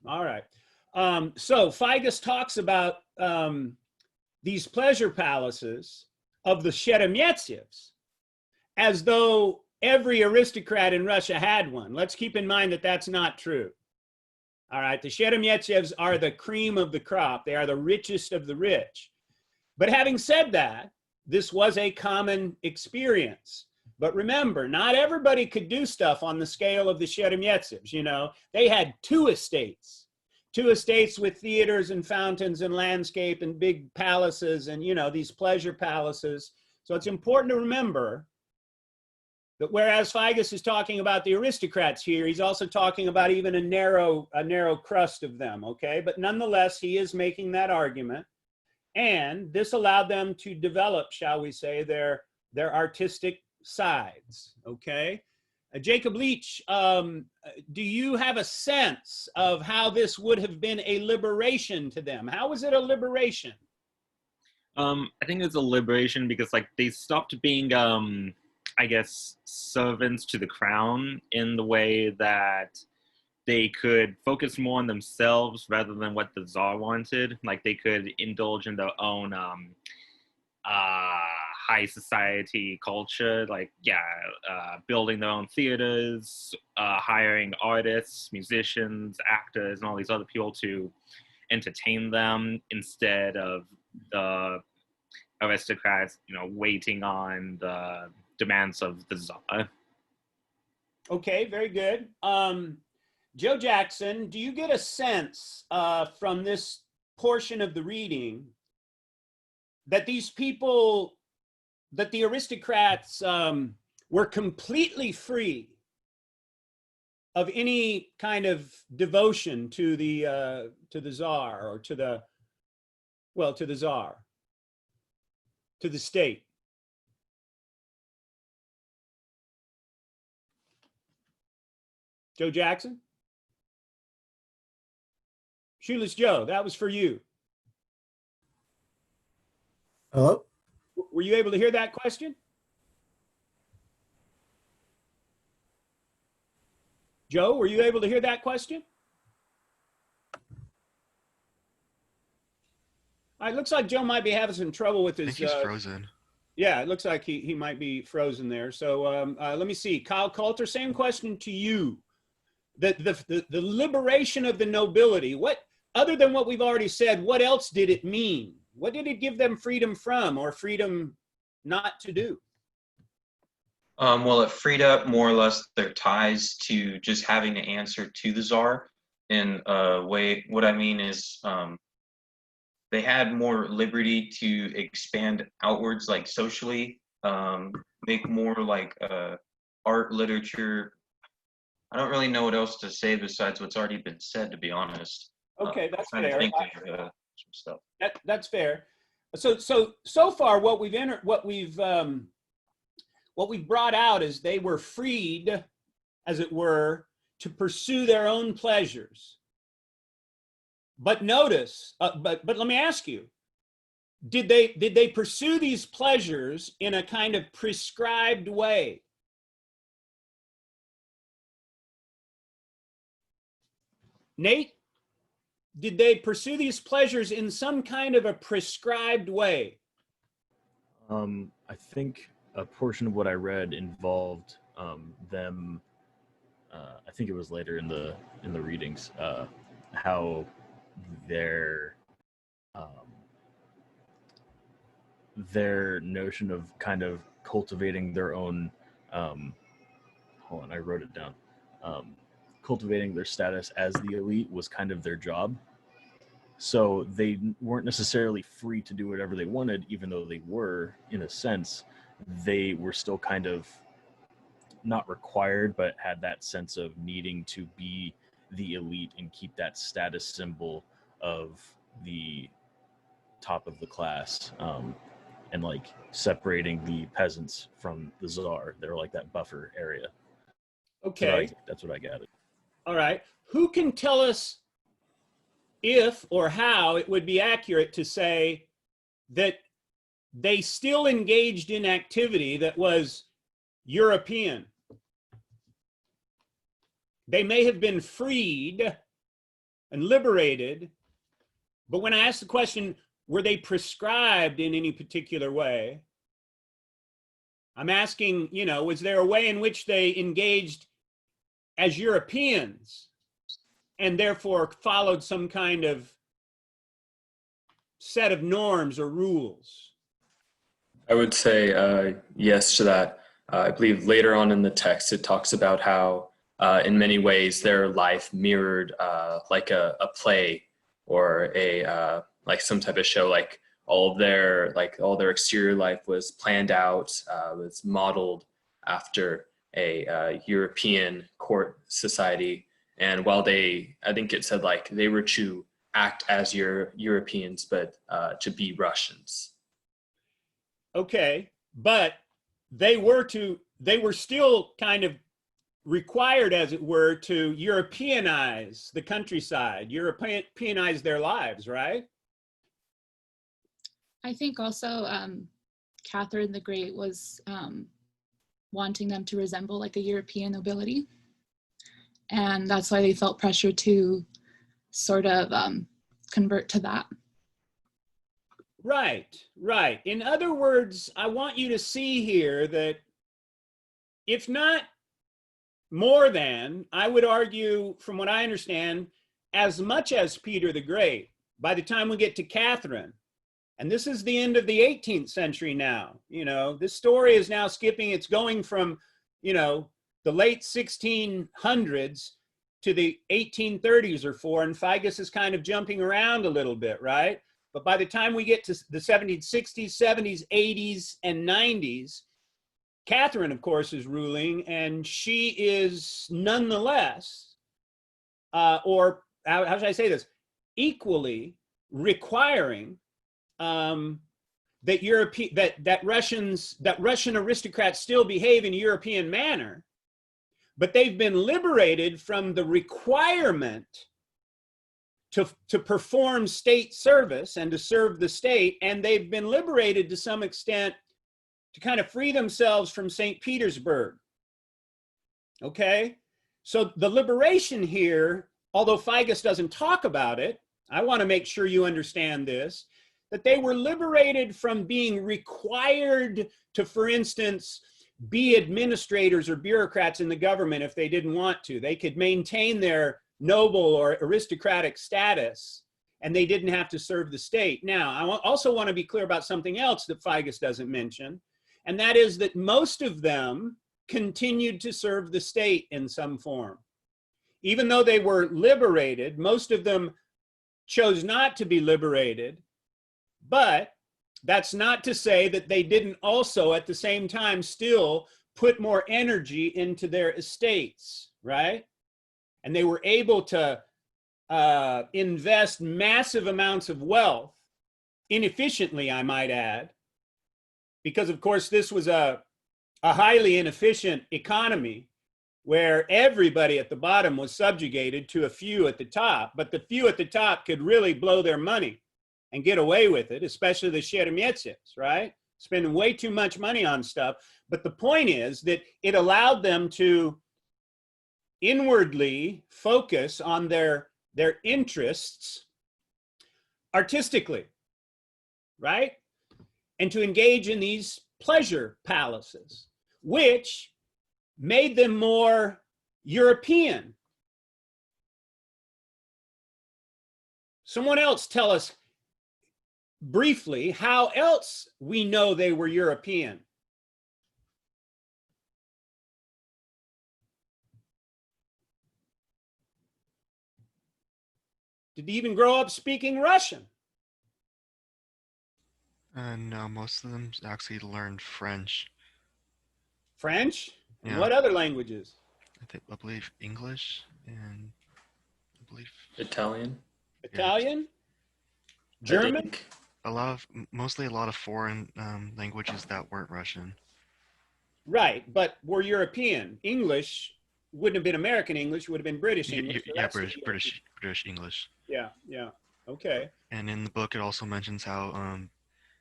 All right. So Figus talks about these pleasure palaces of the Sheremetyevs as though every aristocrat in Russia had one. Let's keep in mind that that's not true. All right, the Sheremetyevs are the cream of the crop. They are the richest of the rich. But having said that, this was a common experience. But remember, not everybody could do stuff on the scale of the Sheremetyevs. You know, they had two estates with theaters and fountains and landscape and big palaces and, you know, these pleasure palaces. So it's important to remember that whereas Figus is talking about the aristocrats here, he's also talking about even a narrow crust of them, okay? But nonetheless, he is making that argument. And this allowed them to develop, shall we say, their artistic sides, okay? Jacob Leach, do you have a sense of how this would have been a liberation to them? How was it a liberation? I think it's a liberation because, like, they stopped being, I guess, servants to the crown in the way that they could focus more on themselves rather than what the Tsar wanted. Like, they could indulge in their own high society culture, like, building their own theaters, hiring artists, musicians, actors, and all these other people to entertain them instead of the aristocrats, you know, waiting on the demands of the Tsar. Okay, very good. Joe Jackson, do you get a sense from this portion of the reading that these people, that the aristocrats were completely free of any kind of devotion to the Tsar or to the Tsar, to the state? Joe Jackson? Shoeless Joe, that was for you. Hello? Were you able to hear that question? Joe, were you able to hear that question? It looks like Joe might be having some trouble with his... I think he's frozen. Yeah, it looks like he might be frozen there. So let me see. Kyle Coulter, same question to you. The liberation of the nobility, what, other than what we've already said, what else did it mean? What did it give them freedom from or freedom not to do? Well, it freed up more or less their ties to just having to answer to the Tsar in a way. What I mean is they had more liberty to expand outwards, like socially, make more like art, literature. I don't really know what else to say besides what's already been said, to be honest. Okay, that's I'm trying fair. to think of some stuff. That's fair. So far, what we've brought out is they were freed, as it were, to pursue their own pleasures. But notice, but let me ask you: did they pursue these pleasures in a kind of prescribed way? Nate, did they pursue these pleasures in some kind of a prescribed way? I think a portion of what I read involved them. I think it was later in the readings how their notion of kind of cultivating their own. Hold on, I wrote it down. Cultivating their status as the elite was kind of their job. So they weren't necessarily free to do whatever they wanted, even though they were, in a sense, they were still kind of not required, but had that sense of needing to be the elite and keep that status symbol of the top of the class, and like separating the peasants from the Tsar. They're like that buffer area. Okay. That's what I gathered. All right. Who can tell us if or how it would be accurate to say that they still engaged in activity that was European? They may have been freed, and liberated. But when I asked the question, were they prescribed in any particular way? I'm asking, was there a way in which they engaged as Europeans and therefore followed some kind of set of norms or rules? I would say yes to that. I believe later on in the text, it talks about how in many ways their life mirrored like a play or like some type of show, like all their exterior life was planned out, was modeled after a European court society. And while I think it said like they were to act as Europeans, but to be Russians. Okay, but they were still kind of required, as it were, to Europeanize the countryside, Europeanize their lives, right? I think also Catherine the Great was wanting them to resemble like a European nobility. And that's why they felt pressure to sort of convert to that. Right, right. In other words, I want you to see here that if not more than, I would argue, from what I understand, as much as Peter the Great, by the time we get to Catherine, and this is the end of the 18th century now, this story is now skipping, it's going from, the late 1600s to the 1830s or four, and Figus is kind of jumping around a little bit, right? But by the time we get to the 1760s, 70s, 80s, and 90s, Catherine, of course, is ruling, and she is nonetheless, or how should I say this, equally requiring that Russian aristocrats still behave in a European manner, but they've been liberated from the requirement to perform state service and to serve the state, and they've been liberated to some extent to kind of free themselves from St. Petersburg. Okay? So the liberation here, although Figus doesn't talk about it, I want to make sure you understand this, that they were liberated from being required to, for instance, be administrators or bureaucrats in the government if they didn't want to. They could maintain their noble or aristocratic status, and they didn't have to serve the state. Now, I also want to be clear about something else that Figus doesn't mention, and that is that most of them continued to serve the state in some form. Even though they were liberated, most of them chose not to be liberated, but that's not to say that they didn't also at the same time still put more energy into their estates, right? And they were able to invest massive amounts of wealth, inefficiently, I might add, because of course this was a highly inefficient economy where everybody at the bottom was subjugated to a few at the top, but the few at the top could really blow their money and get away with it, especially the Sheremetsievs, right? Spending way too much money on stuff. But the point is that it allowed them to inwardly focus on their interests artistically, right? And to engage in these pleasure palaces, which made them more European. Someone else tell us briefly how else we know they were European. Did he even grow up speaking Russian? No, most of them actually learned French. French? Yeah. And what other languages? I believe English and I believe Italian. Italian? I German? think. mostly a lot of foreign languages that weren't Russian. Right, but were European. English wouldn't have been American English, would have been British English. Yeah, British English. Yeah, yeah. Okay. And in the book, it also mentions how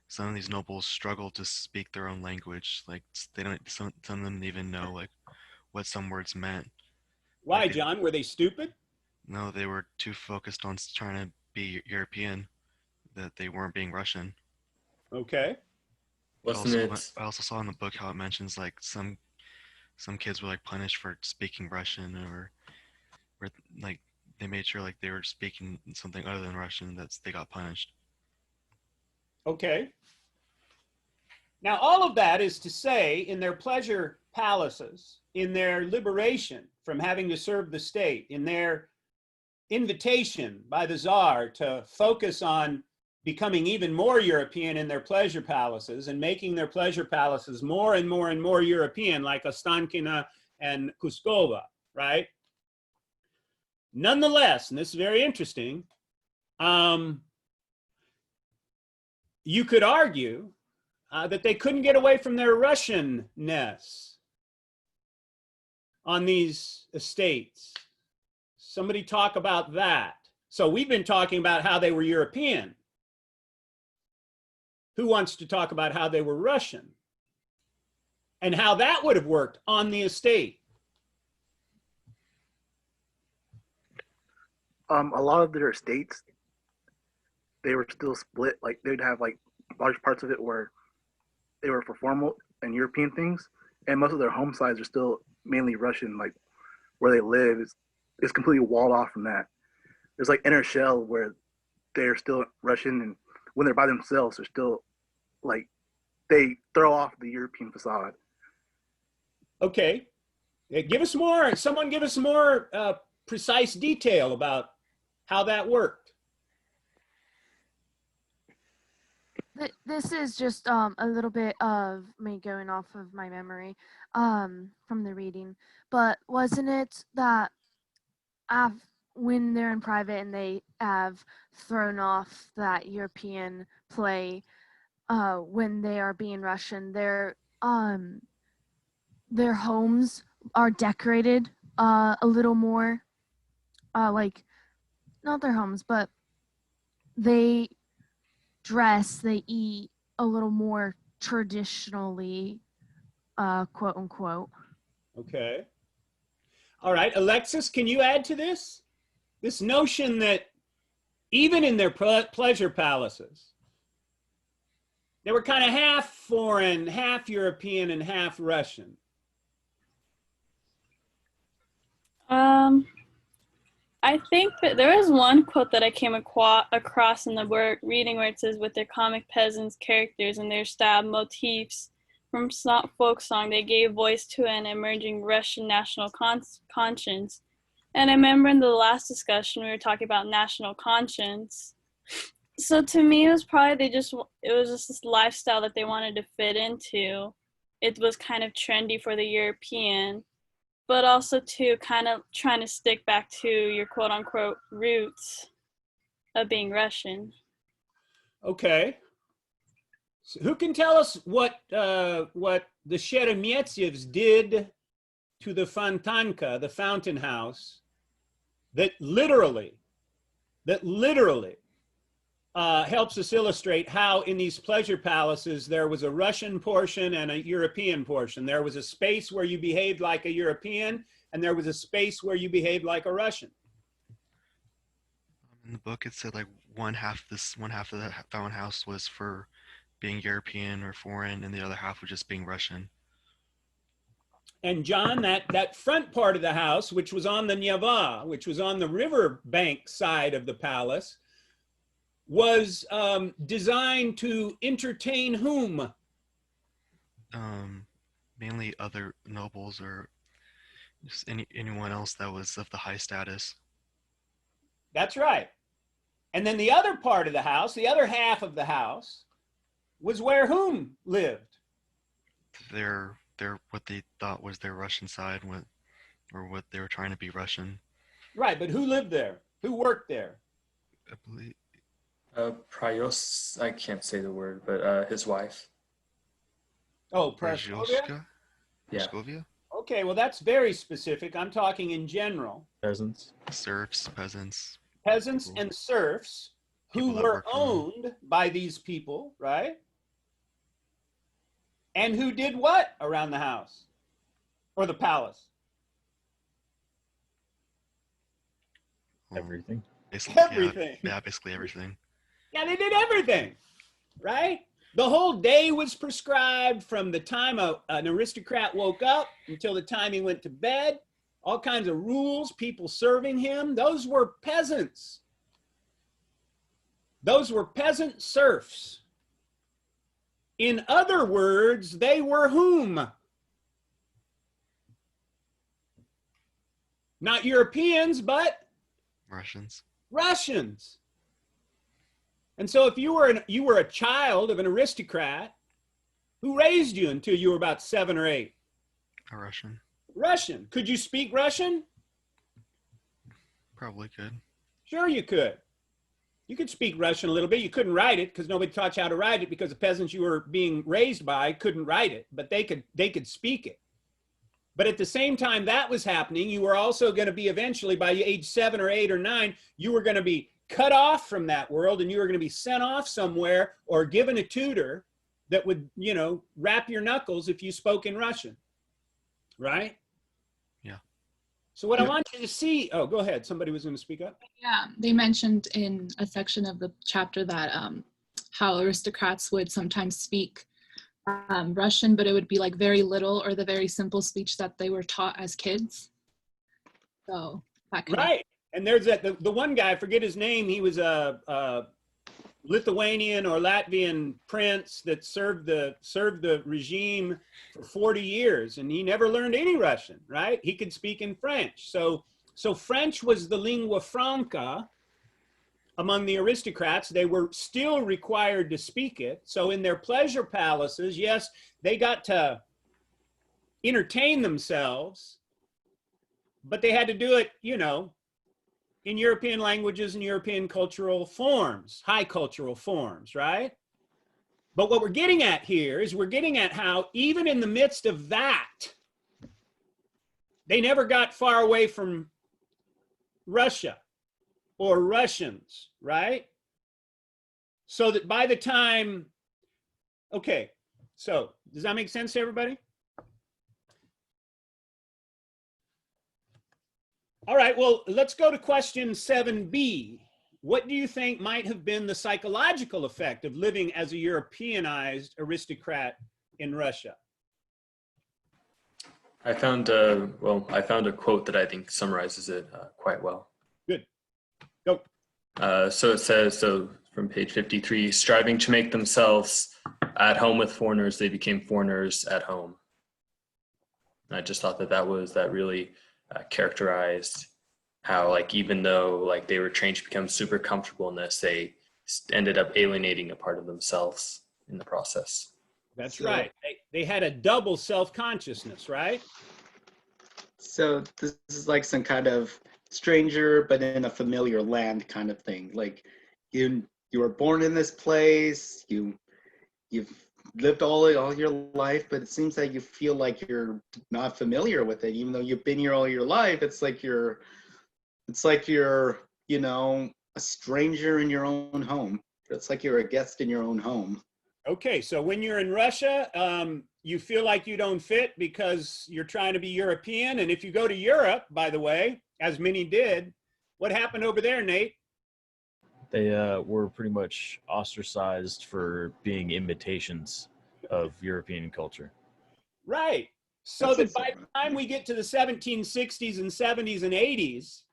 some of these nobles struggle to speak their own language. Like they don't. Some of them didn't even know like what some words meant. Why, Like John? Were they stupid? No, they were too focused on trying to be European that they weren't being Russian. Okay. Wasn't it? I also saw in the book how it mentions like some kids were like punished for speaking Russian, or like they made sure like they were speaking something other than Russian, that's they got punished. Okay. Now, all of that is to say, in their pleasure palaces, in their liberation from having to serve the state, in their invitation by the Tsar to focus on becoming even more European in their pleasure palaces and making their pleasure palaces more and more and more European, like Ostankina and Kuskova, right? Nonetheless, and this is very interesting, you could argue that they couldn't get away from their Russianness on these estates. Somebody talk about that. So we've been talking about how they were European. Who wants to talk about how they were Russian and how that would have worked on the estate? A lot of their estates, they were still split. Like they'd have like large parts of it where they were for formal and European things, and most of their home sides are still mainly Russian. Like where they live is completely walled off from that. There's like inner shell where they're still Russian, and when they're by themselves, they're still like they throw off the European facade. Okay, give us more. Someone give us more precise detail about how that worked. This is just a little bit of me going off of my memory from the reading, but wasn't it that when they're in private and they have thrown off that European play when they are being Russian, their homes are decorated a little more like not their homes, but they dress, they eat a little more traditionally, quote unquote. Okay. All right, Alexis, can you add to this? This notion that even in their pleasure palaces, they were kind of half foreign, half European, and half Russian. I think that there is one quote that I came across in the reading where it says, with their comic peasants characters and their style motifs from folk song, they gave voice to an emerging Russian national conscience. And I remember in the last discussion, we were talking about national conscience. So to me, it was probably it was just this lifestyle that they wanted to fit into. It was kind of trendy for the European, but also to kind of trying to stick back to your quote unquote roots of being Russian. Okay. So who can tell us what the Sheremetyevs did to the Fontanka, the fountain house, that literally helps us illustrate how in these pleasure palaces there was a Russian portion and a European portion. There was a space where you behaved like a European, and there was a space where you behaved like a Russian. In the book, it said like one half of the fountain house was for being European or foreign, and the other half was just being Russian. And John, that front part of the house, which was on the Neva, which was on the river bank side of the palace, was designed to entertain whom? Mainly other nobles or just anyone else that was of the high status. That's right. And then the other part of the house, the other half of the house, was where whom lived? Their what they thought was their Russian side, or what they were trying to be Russian. Right, but who lived there? Who worked there? I believe. Pryos, I can't say the word, but his wife. Oh, Praskovia? Yeah. Praskovia? Okay, well, that's very specific. I'm talking in general. Peasants. Serfs, peasants. Peasants People. and serfs who People that were work for them. owned by these people, right? And who did what around the house or the palace? Well, Everything. basically, Everything. Yeah, basically everything. Yeah, they did everything, right? The whole day was prescribed from the time an aristocrat woke up until the time he went to bed. All kinds of rules, people serving him. Those were peasants. Those were peasant serfs. In other words, they were whom? Not Europeans, but Russians. Russians. And so if you were a child of an aristocrat, who raised you until you were about 7 or 8? A Russian. Russian. Could you speak Russian? Probably could. Sure you could. You could speak Russian a little bit. You couldn't write it because nobody taught you how to write it because the peasants you were being raised by couldn't write it, but they could speak it. But at the same time that was happening, you were also going to be eventually, by age 7 or 8 or 9, you were going to be cut off from that world and you were going to be sent off somewhere or given a tutor that would, wrap your knuckles if you spoke in Russian. Right? Yeah. So what I want you to see, oh, go ahead. Somebody was going to speak up. Yeah, they mentioned in a section of the chapter that how aristocrats would sometimes speak Russian, but it would be like very little or the very simple speech that they were taught as kids. So that could Right. And there's the one guy, I forget his name, he was a Lithuanian or Latvian prince that served the regime for 40 years, and he never learned any Russian, right? He could speak in French. So French was the lingua franca among the aristocrats. They were still required to speak it. So in their pleasure palaces, yes, they got to entertain themselves, but they had to do it, in European languages and European cultural forms, high cultural forms, right? But what we're getting at here is we're getting at how even in the midst of that, they never got far away from Russia or Russians, right? So that by the time, okay, so does that make sense to everybody? All right, well, let's go to question 7b. What do you think might have been the psychological effect of living as a Europeanized aristocrat in Russia? I found a quote that I think summarizes it quite well. Good. Go. So it says, from page 53, striving to make themselves at home with foreigners, they became foreigners at home. And I just thought that really characterized how, even though they were trained to become super comfortable in this, they ended up alienating a part of themselves in the process. That's right. They had a double self-consciousness, right? So this is like some kind of stranger, but in a familiar land kind of thing. Like you were born in this place, you've lived all your life, but it seems that you feel like you're not familiar with it, even though you've been here all your life. It's like you're a stranger in your own home. It's like you're a guest in your own home. Okay, so when you're in Russia, you feel like you don't fit because you're trying to be European. And if you go to Europe, by the way, as many did, what happened over there, Nate? They were pretty much ostracized for being imitations of European culture. Right. So that by the time we get to the 1760s and 70s and 80s,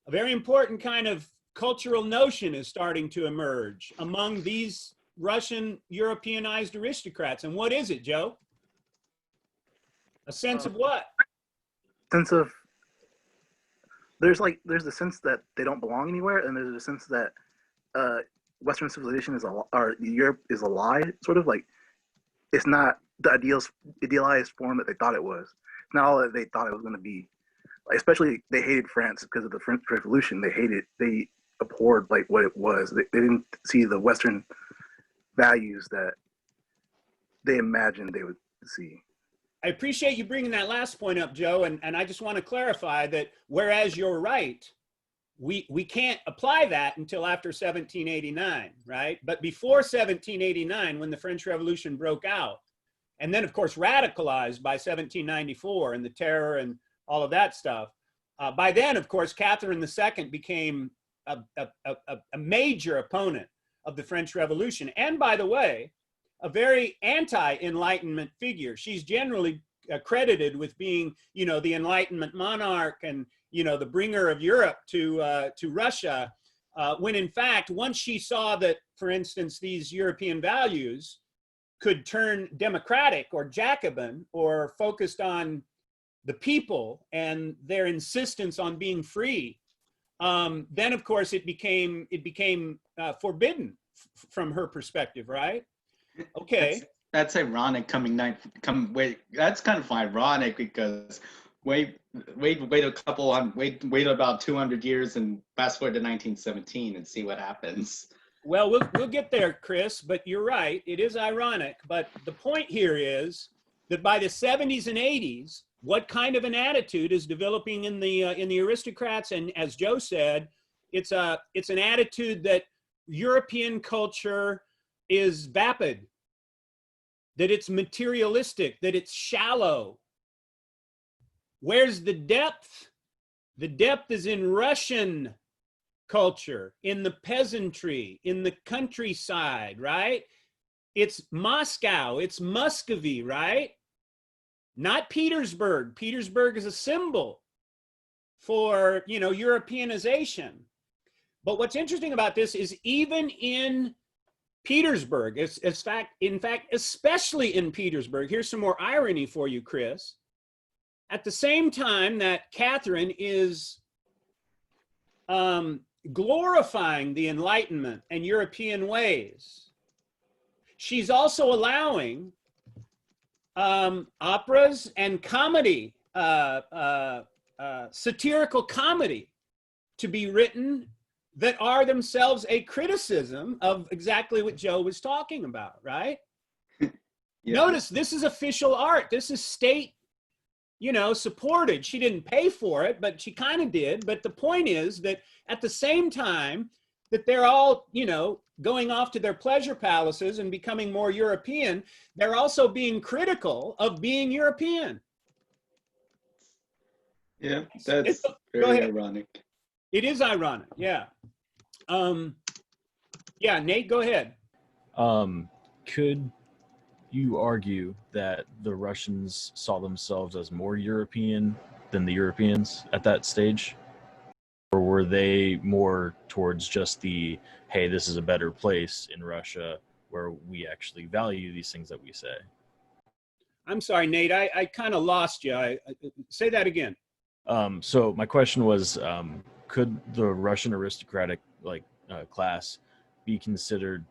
a very important kind of cultural notion is starting to emerge among these Russian Europeanized aristocrats. And what is it, Joe? A sense of what? Sense of there's a sense that they don't belong anywhere, and there's a sense that Western civilization is or Europe is a lie. Sort of like it's not the idealized form that they thought it was. It's not all that they thought it was going to be. Especially, they hated France because of the French Revolution. They abhorred what it was. They didn't see the Western values that they imagined they would see. I appreciate you bringing that last point up, Joe, and I just want to clarify that whereas you're right, we can't apply that until after 1789, right? But before 1789, when the French Revolution broke out, and then of course radicalized by 1794 and the terror and all of that stuff, By then, of course, Catherine II became a major opponent of the French Revolution. And by the way, a very anti-Enlightenment figure. She's generally credited with being, the Enlightenment monarch and, the bringer of Europe to Russia, when in fact, once she saw that, for instance, these European values could turn democratic or Jacobin or focused on the people and their insistence on being free, then of course it became forbidden from her perspective, right? Okay. That's ironic that's kind of ironic because wait about 200 years and fast forward to 1917 and see what happens. Well, we'll get there, Chris, but you're right. It is ironic. But the point here is that by the 70s and 80s, what kind of an attitude is developing in the aristocrats? And as Joe said, it's an attitude that European culture is vapid, that it's materialistic, that it's shallow. Where's the depth? The depth is in Russian culture, in the peasantry, in the countryside, right? It's Moscow, it's Muscovy, right? Not Petersburg. Petersburg is a symbol for, Europeanization. But what's interesting about this is even in Petersburg, in fact, especially in Petersburg, here's some more irony for you, Chris. At the same time that Catherine is glorifying the Enlightenment and European ways, she's also allowing operas and comedy, satirical comedy, to be written that are themselves a criticism of exactly what Joe was talking about, right? Yeah. Notice this is official art. This is state, supported. She didn't pay for it, but she kind of did. But the point is that at the same time that they're all, going off to their pleasure palaces and becoming more European, they're also being critical of being European. Yeah, that's very ironic. It is ironic, yeah. Yeah, Nate, go ahead. Could you argue that the Russians saw themselves as more European than the Europeans at that stage? Or were they more towards just the, hey, this is a better place in Russia where we actually value these things that we say? I'm sorry, Nate, I kind of lost you. Say that again. So my question was, could the Russian aristocratic class be considered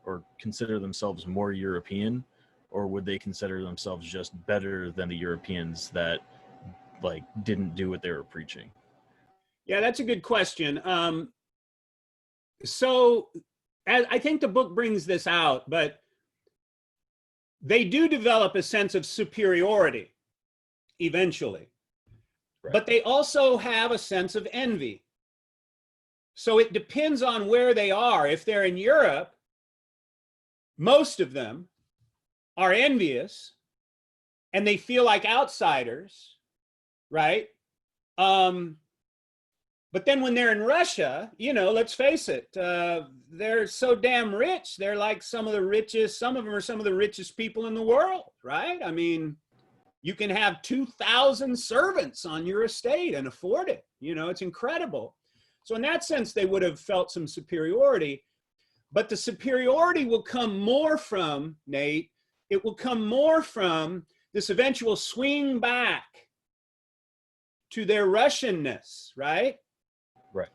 or consider themselves more European, or would they consider themselves just better than the Europeans that didn't do what they were preaching? Yeah, that's a good question. So I think the book brings this out, but they do develop a sense of superiority eventually. Right. But they also have a sense of envy. So it depends on where they are. If they're in Europe, most of them are envious and they feel like outsiders, right? But then when they're in Russia, let's face it, they're so damn rich. They're like some of the richest, some of them are some of the richest people in the world, right? I mean, you can have 2,000 servants on your estate and afford it. It's incredible. So in that sense, they would have felt some superiority, but the superiority will come more from, Nate, it will come more from this eventual swing back to their Russianness, right? Right.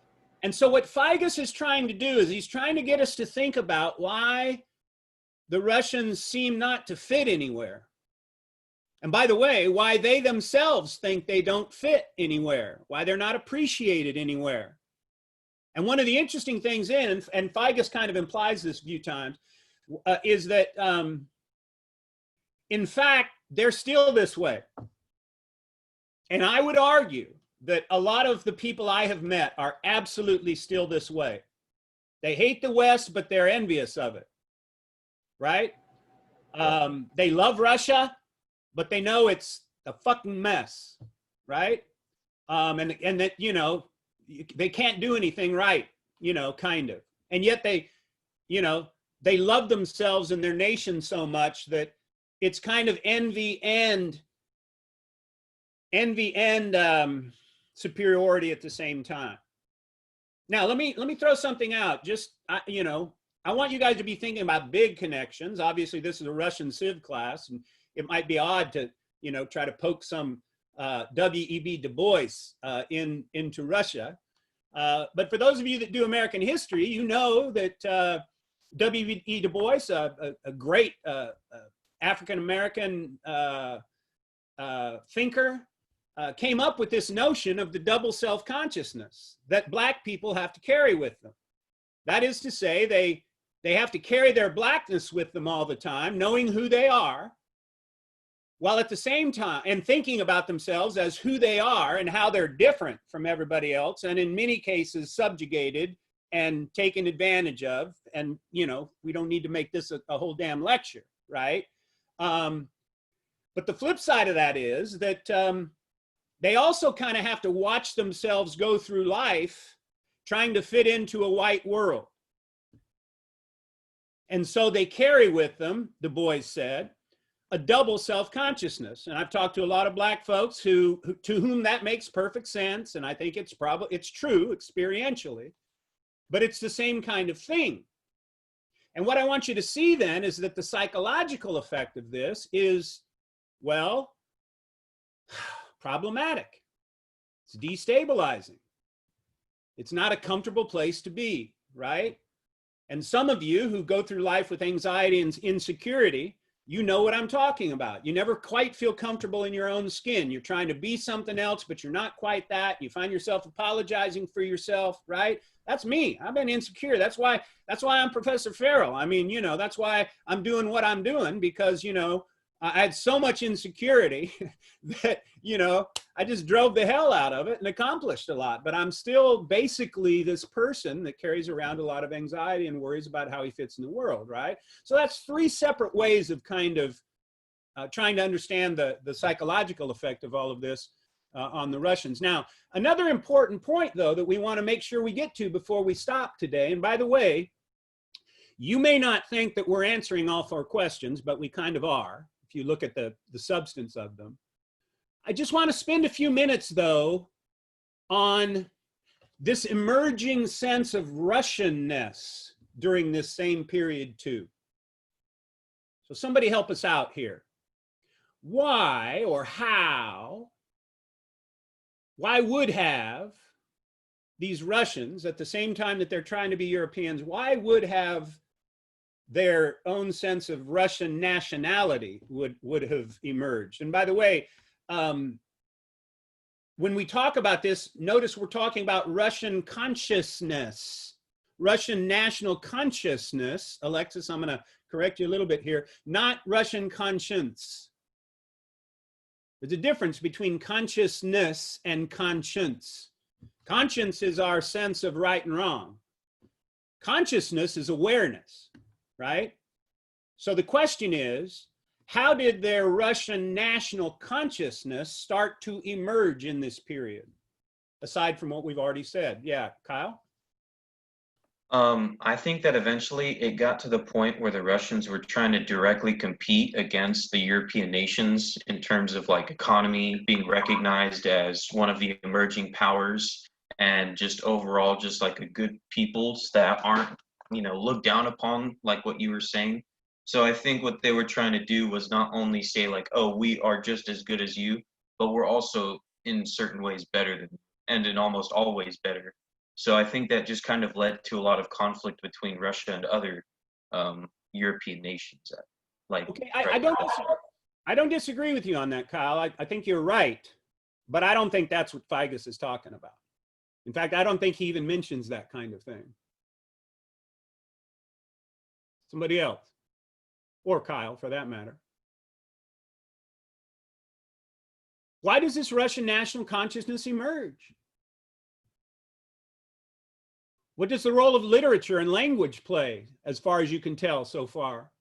And so what Figes is trying to do is he's trying to get us to think about why the Russians seem not to fit anywhere. And by the way, why they themselves think they don't fit anywhere, why they're not appreciated anywhere. And one of the interesting things and Figes kind of implies this a few times, is that in fact, they're still this way. And I would argue that a lot of the people I have met are absolutely still this way. They hate the West, but they're envious of it, right? They love Russia, but they know it's a fucking mess, right? and that, you know, they can't do anything right, you know, kind of. And yet they, you know, they love themselves and their nation so much that it's kind of envy and superiority at the same time. Now, let me throw something out. Just, you know, I want you guys to be thinking about big connections. Obviously, this is a Russian Civ class, and it might be odd to, you know, try to poke some W.E.B. Du Bois into Russia. But for those of you that do American history, you know that W.E.B. Du Bois, a great African-American thinker, came up with this notion of the double self-consciousness that Black people have to carry with them. That is to say, they have to carry their Blackness with them all the time, knowing who they are, while at the same time, and thinking about themselves as who they are and how they're different from everybody else, and in many cases subjugated and taken advantage of. And, you know, we don't need to make this a whole damn lecture, right? But the flip side of that is that they also kind of have to watch themselves go through life trying to fit into a white world. And so they carry with them, Du Bois said, a double self-consciousness. And I've talked to a lot of Black folks to whom that makes perfect sense. And I think it's true experientially, but it's the same kind of thing. And what I want you to see then is that the psychological effect of this is, well, problematic. It's destabilizing. It's not a comfortable place to be, right? And some of you who go through life with anxiety and insecurity, you know what I'm talking about. You never quite feel comfortable in your own skin. You're trying to be something else, but you're not quite that. You find yourself apologizing for yourself, right? That's me. I've been insecure. That's why I'm Professor Farrell. I mean, you know, that's why I'm doing what I'm doing, because, you know, I had so much insecurity that, you know, I just drove the hell out of it and accomplished a lot. But I'm still basically this person that carries around a lot of anxiety and worries about how he fits in the world, right? So that's three separate ways of kind of trying to understand the psychological effect of all of this on the Russians. Now, another important point, though, that we want to make sure we get to before we stop today, and by the way, you may not think that we're answering all four questions, but we kind of are, if you look at the substance of them. I just want to spend a few minutes, though, on this emerging sense of Russianness during this same period, too. So somebody help us out here. Why or how, why would have these Russians, at the same time that they're trying to be Europeans, why would have their own sense of Russian nationality would have emerged? And by the way, when we talk about this, notice we're talking about Russian consciousness, Russian national consciousness. Alexis, I'm going to correct you a little bit here, not Russian conscience. There's a difference between consciousness and conscience. Conscience is our sense of right and wrong. Consciousness is awareness, right? So the question is, how did their Russian national consciousness start to emerge in this period, aside from what we've already said? Yeah, Kyle? I think that eventually it got to the point where the Russians were trying to directly compete against the European nations in terms of like economy, being recognized as one of the emerging powers, and just overall just like a good peoples that aren't, you know, looked down upon, like what you were saying. So I think what they were trying to do was not only say like, oh, we are just as good as you, but we're also in certain ways better than, and in almost always better. So I think that just kind of led to a lot of conflict between Russia and other European nations. Like, okay, I don't disagree with you on that, Kyle. I think you're right, but I don't think that's what Figes is talking about. In fact, I don't think he even mentions that kind of thing. Somebody else, or Kyle for that matter. Why does this Russian national consciousness emerge? What does the role of literature and language play, as far as you can tell so far?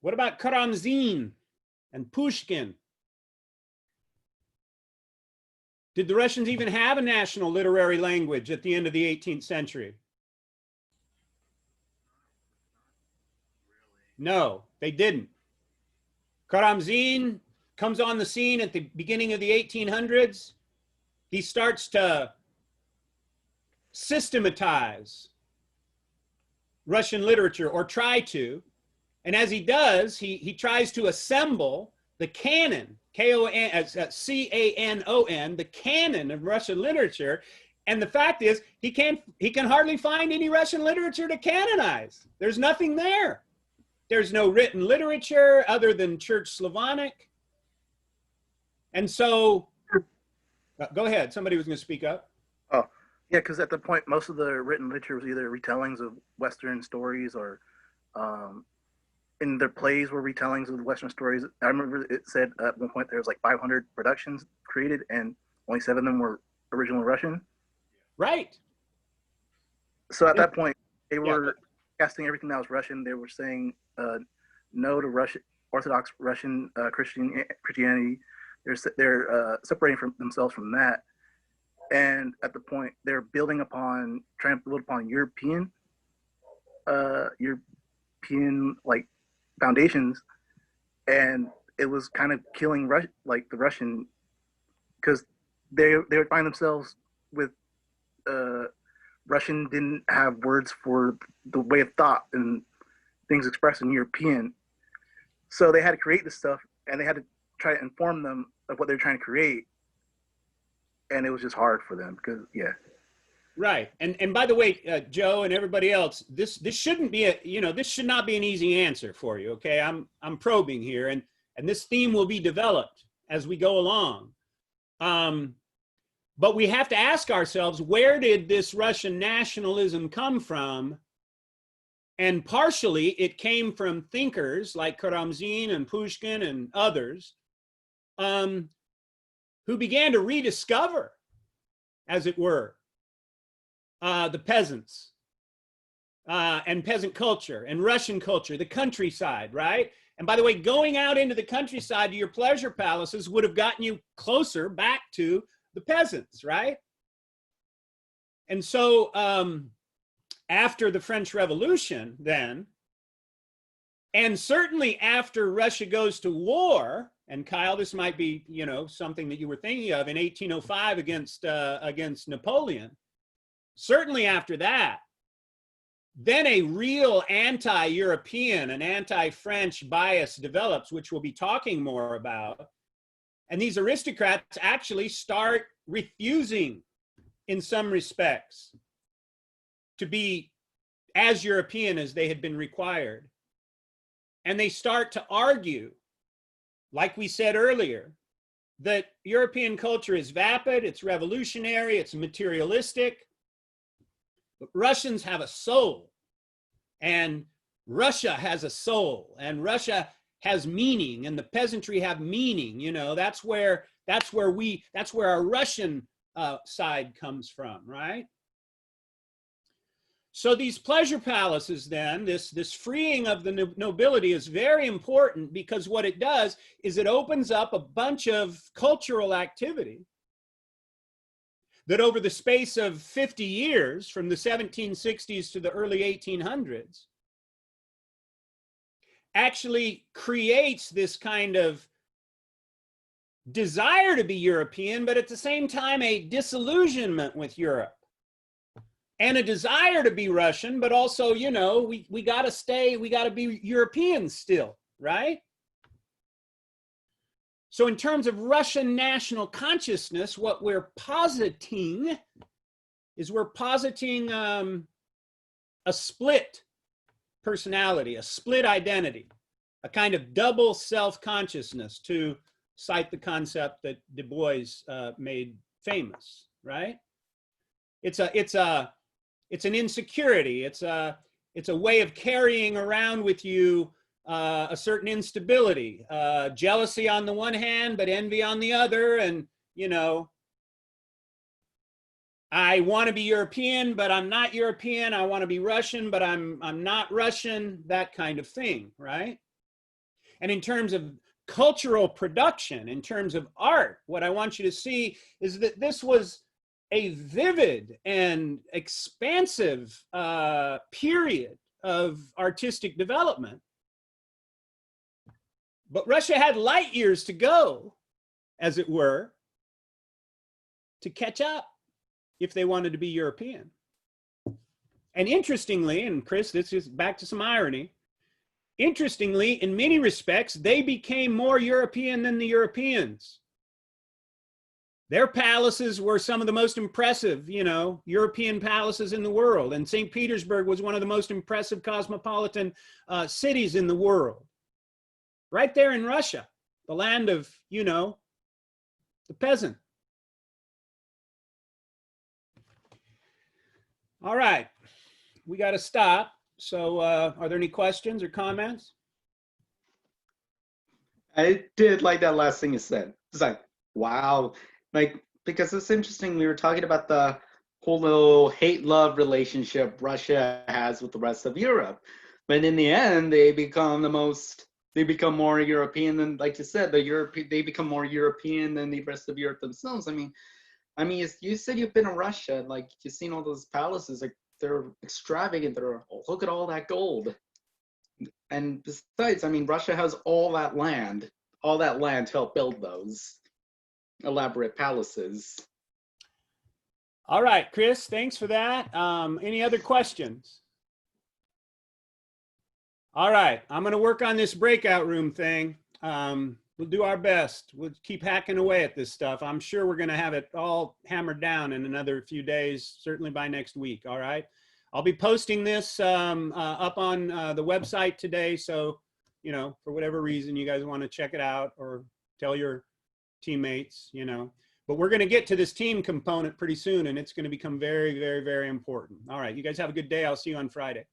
What about Karamzin and Pushkin? Did the Russians even have a national literary language at the end of the 18th century? No, they didn't. Karamzin comes on the scene at the beginning of the 1800s. He starts to systematize Russian literature, or try to. And as he does, he tries to assemble the canon, C-A-N-O-N, the canon of Russian literature. And the fact is, he can hardly find any Russian literature to canonize. There's nothing there. There's no written literature other than Church Slavonic. And so, go ahead. Somebody was going to speak up. Oh, yeah, because at the point, most of the written literature was either retellings of Western stories, or in their plays were retellings of the Western stories. I remember it said at one point there was like 500 productions created, and only 7 of them were original Russian. Right. So at that point, they were casting everything that was Russian. They were saying no to Russian, Orthodox Russian Christianity. They're separating themselves from that. And at the point, they're trying to build upon European like foundations, and it was kind of killing the Russian, because they would find themselves with Russian didn't have words for the way of thought and things expressed in European, so they had to create this stuff, and they had to try to inform them of what they're trying to create. And it was just hard for them because, Right. And by the way, Joe and everybody else, this shouldn't be this should not be an easy answer for you. Okay. I'm probing here, and this theme will be developed as we go along. But we have to ask ourselves, where did this Russian nationalism come from? And partially it came from thinkers like Karamzin and Pushkin and others, who began to rediscover, as it were, the peasants and peasant culture and Russian culture, the countryside, right? And by the way, going out into the countryside to your pleasure palaces would have gotten you closer back to the peasants, right? And so after the French Revolution then, and certainly after Russia goes to war, and Kyle, this might be, something that you were thinking of in 1805 against Napoleon. Certainly after that, then a real anti-European and anti-French bias develops, which we'll be talking more about. And these aristocrats actually start refusing, in some respects, to be as European as they had been required. And they start to argue, like we said earlier, that European culture is vapid, it's revolutionary, it's materialistic. But Russians have a soul, and Russia has a soul, and Russia has meaning, and the peasantry have meaning. That's where our Russian side comes from, right? So these pleasure palaces then, this freeing of the nobility is very important, because what it does is it opens up a bunch of cultural activity that over the space of 50 years, from the 1760s to the early 1800s, actually creates this kind of desire to be European, but at the same time a disillusionment with Europe. And a desire to be Russian, but also, we got to be European still, right? So in terms of Russian national consciousness, what we're positing is a split personality, a split identity, a kind of double self-consciousness, to cite the concept that Du Bois made famous, right? It's an insecurity. It's a way of carrying around with you a certain instability, jealousy on the one hand, but envy on the other. And, I want to be European, but I'm not European. I want to be Russian, but I'm not Russian, that kind of thing, right? And in terms of cultural production, in terms of art, what I want you to see is that this was a vivid and expansive period of artistic development. But Russia had light years to go, as it were, to catch up if they wanted to be European. And interestingly, and Chris, this is back to some irony, interestingly, in many respects, they became more European than the Europeans. Their palaces were some of the most impressive, European palaces in the world. And St. Petersburg was one of the most impressive cosmopolitan cities in the world. Right there in Russia, the land of, the peasant. All right, we got to stop. So are there any questions or comments? I did like that last thing you said. It's like, wow. Like, because it's interesting, we were talking about the whole little hate-love relationship Russia has with the rest of Europe. But in the end, they become more European than, like you said, they become more European than the rest of Europe themselves. I mean, you said you've been in Russia, like you've seen all those palaces, like they're extravagant. Look at all that gold. And besides, Russia has all that land to help build those elaborate palaces. All right, Chris, thanks for that. Any other questions? All right, I'm going to work on this breakout room thing. We'll do our best. We'll keep hacking away at this stuff. I'm sure we're going to have it all hammered down in another few days, certainly by next week. All right. I'll be posting this up on the website today. So, for whatever reason you guys want to check it out or tell your teammates, but we're going to get to this team component pretty soon, and it's going to become very, very, very important. All right. You guys have a good day. I'll see you on Friday.